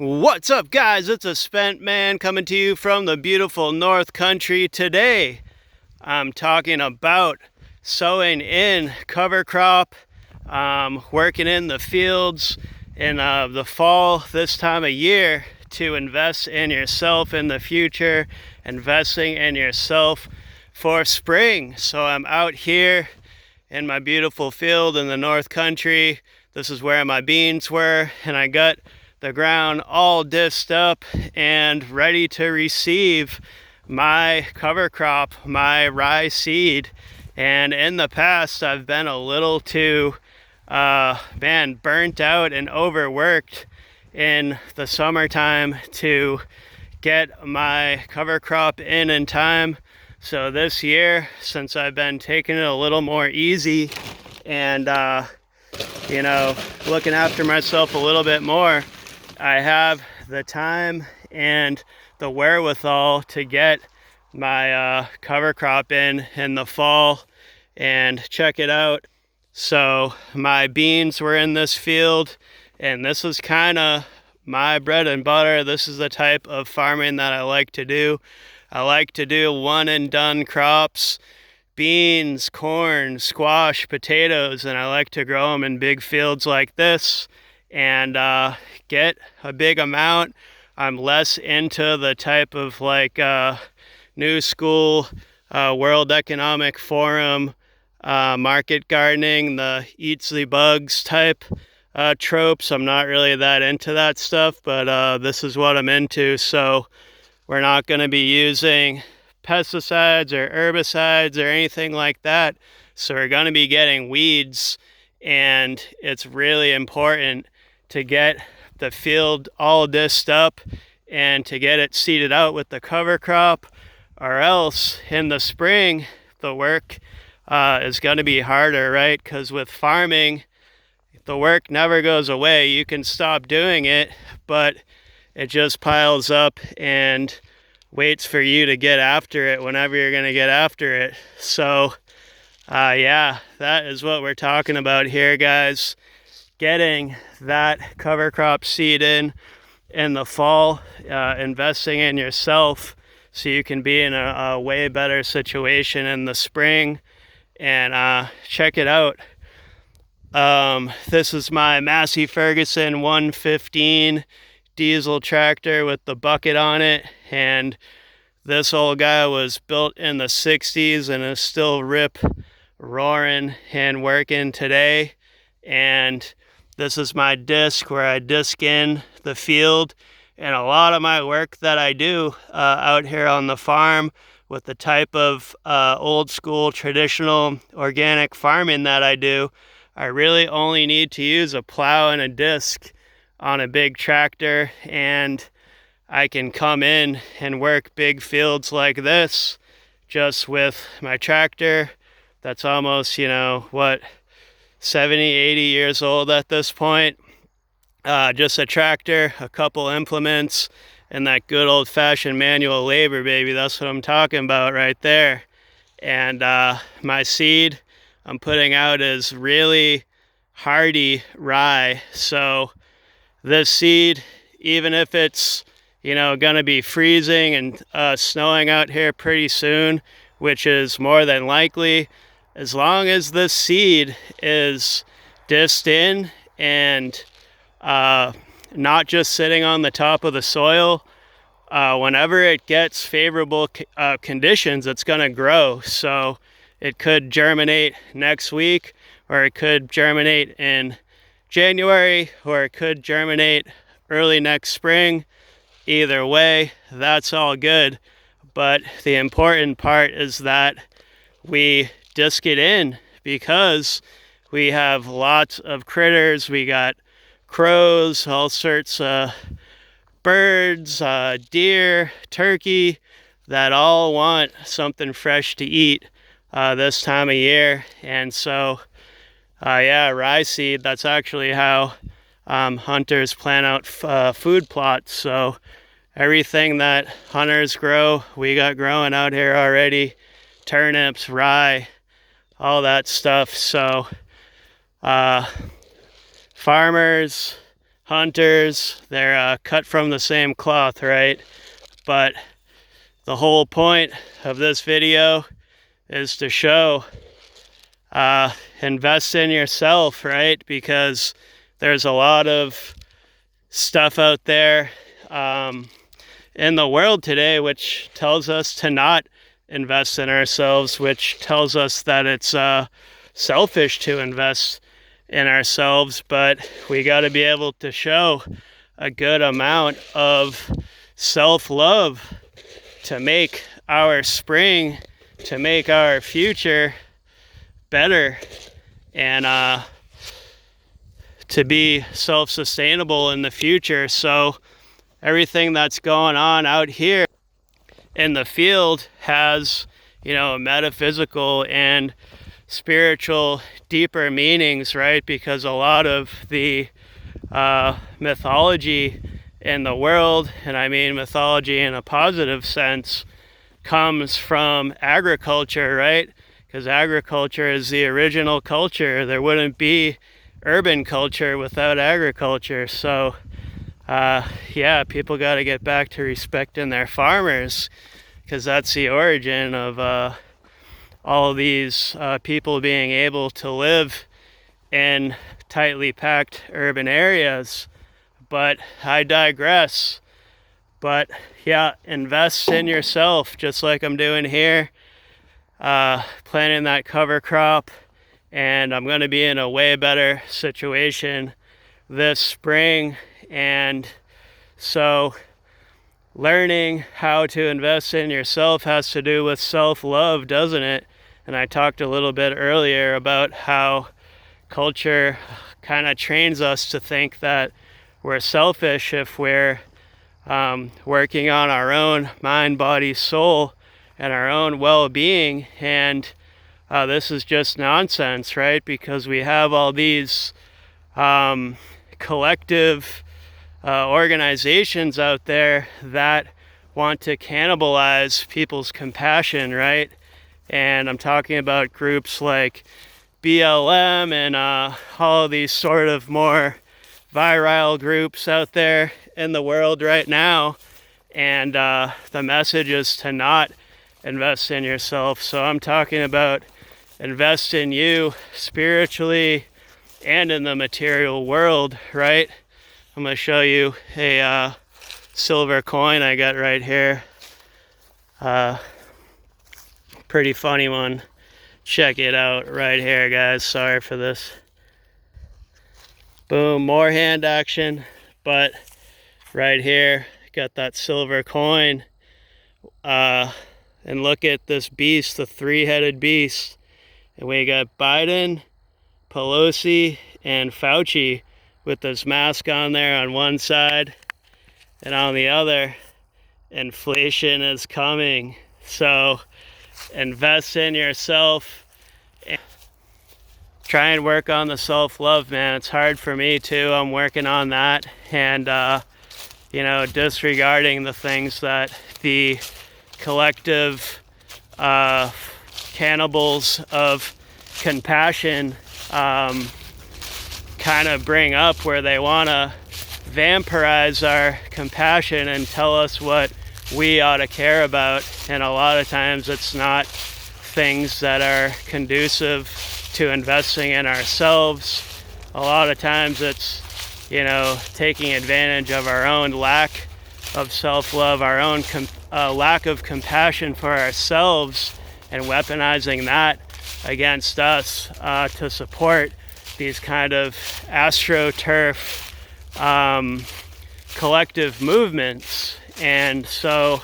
What's up, guys? It's a spent man coming to you from the beautiful North Country. Today I'm talking about sowing in cover crop, working in the fields in the fall this time of year to invest in yourself in the future, investing in yourself for spring. So I'm out here in my beautiful field in the North Country. This is where my beans were, and I got the ground all disced up and ready to receive my cover crop, my rye seed. And in the past, I've been a little too burnt out and overworked in the summertime to get my cover crop in time. So this year, since I've been taking it a little more easy and looking after myself a little bit more, I have the time and the wherewithal to get my cover crop in the fall. And check it out. So my beans were in this field, and this is kind of my bread and butter. This is the type of farming that I like to do. I like to do one and done crops, beans, corn, squash, potatoes, and I like to grow them in big fields like this and get a big amount. I'm less into the type of new school World Economic Forum market gardening, the eats the bugs type tropes. I'm not really that into that stuff, but this is what I'm into. So we're not going to be using pesticides or herbicides or anything like that. So we're going to be getting weeds, and it's really important to get the field all disced up and to get it seeded out with the cover crop, or else in the spring the work is going to be harder, right? Because with farming, the work never goes away. You can stop doing it, but it just piles up and waits for you to get after it whenever you're going to get after it. So yeah, that is what we're talking about here, guys. Getting that cover crop seed in the fall, investing in yourself so you can be in a way better situation in the spring. And check it out. This is my Massey Ferguson 115 diesel tractor with the bucket on it, and this old guy was built in the 60s and is still rip roaring and working today. And this is my disc where I disc in the field, and a lot of my work that I do out here on the farm with the type of old school traditional organic farming that I do, I really only need to use a plow and a disc on a big tractor, and I can come in and work big fields like this just with my tractor that's almost 70, 80 years old at this point. Just a tractor, a couple implements, and that good old-fashioned manual labor, baby. That's what I'm talking about right there. And my seed I'm putting out is really hardy rye. So this seed, even if it's gonna be freezing and snowing out here pretty soon, which is more than likely, as long as this seed is disced in and not just sitting on the top of the soil, whenever it gets favorable conditions, it's going to grow. So it could germinate next week, or it could germinate in January, or it could germinate early next spring. Either way, that's all good. But the important part is that we disc it in, because we have lots of critters. We got crows, all sorts of birds, deer, turkey, that all want something fresh to eat this time of year. And so rye seed, that's actually how hunters plan out food plots. So everything that hunters grow, we got growing out here already. Turnips, rye, all that stuff. So farmers, hunters. They're cut from the same cloth, right? But the whole point of this video is to show invest in yourself, right? Because there's a lot of stuff out there in the world today which tells us to not invest in ourselves, which tells us that it's selfish to invest in ourselves. But we got to be able to show a good amount of self-love to make our spring, to make our future better, and to be self-sustainable in the future. So everything that's going on out here in the field has, metaphysical and spiritual, deeper meanings, right? Because a lot of the mythology in the world, and I mean mythology in a positive sense, comes from agriculture, right? Because agriculture is the original culture. There wouldn't be urban culture without agriculture. So people got to get back to respecting their farmers, because that's the origin of all of these people being able to live in tightly packed urban areas. But I digress. But yeah, invest in yourself, just like I'm doing here, planting that cover crop, and I'm going to be in a way better situation this spring. And so learning how to invest in yourself has to do with self-love, doesn't it? And I talked a little bit earlier about how culture kind of trains us to think that we're selfish if we're working on our own mind, body, soul, and our own well-being. And this is just nonsense, right? Because we have all these collective organizations out there that want to cannibalize people's compassion, right? And I'm talking about groups like BLM and all of these sort of more viral groups out there in the world right now. And the message is to not invest in yourself. So I'm talking about invest in you spiritually and in the material world, right? I'm going to show you a silver coin I got right here. Pretty funny one. Check it out right here, guys. Sorry for this. Boom, more hand action. But right here, got that silver coin. And look at this beast, the three-headed beast. And we got Biden, Pelosi, and Fauci with this mask on there on one side, and on the other, inflation is coming. So invest in yourself and try and work on the self-love, man. It's hard for me too. I'm working on that, and disregarding the things that the collective cannibals of compassion kind of bring up, where they want to vampirize our compassion and tell us what we ought to care about. And a lot of times it's not things that are conducive to investing in ourselves. A lot of times it's, taking advantage of our own lack of self-love, our own lack of compassion for ourselves, and weaponizing that against us to support these kind of astroturf collective movements. And so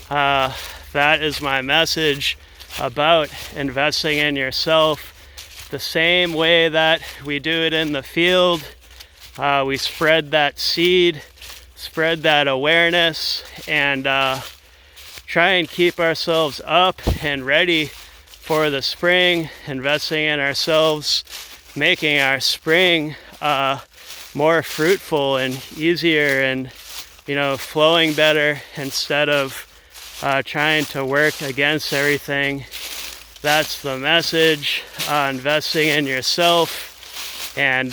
that is my message about investing in yourself. The same way that we do it in the field, we spread that seed, spread that awareness, and try and keep ourselves up and ready for the spring, investing in ourselves, making our spring more fruitful and easier and, flowing better, instead of trying to work against everything. That's the message, investing in yourself, and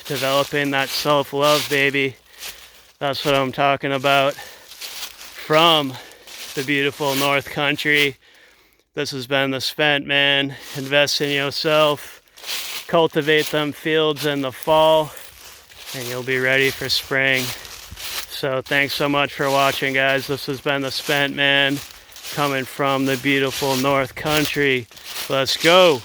developing that self-love, baby. That's what I'm talking about. From the beautiful North Country, this has been the Spent Man. Invest in yourself, cultivate them fields in the fall, and you'll be ready for spring. So thanks so much for watching, guys. This has been the Spent Man, coming from the beautiful North Country. Let's go.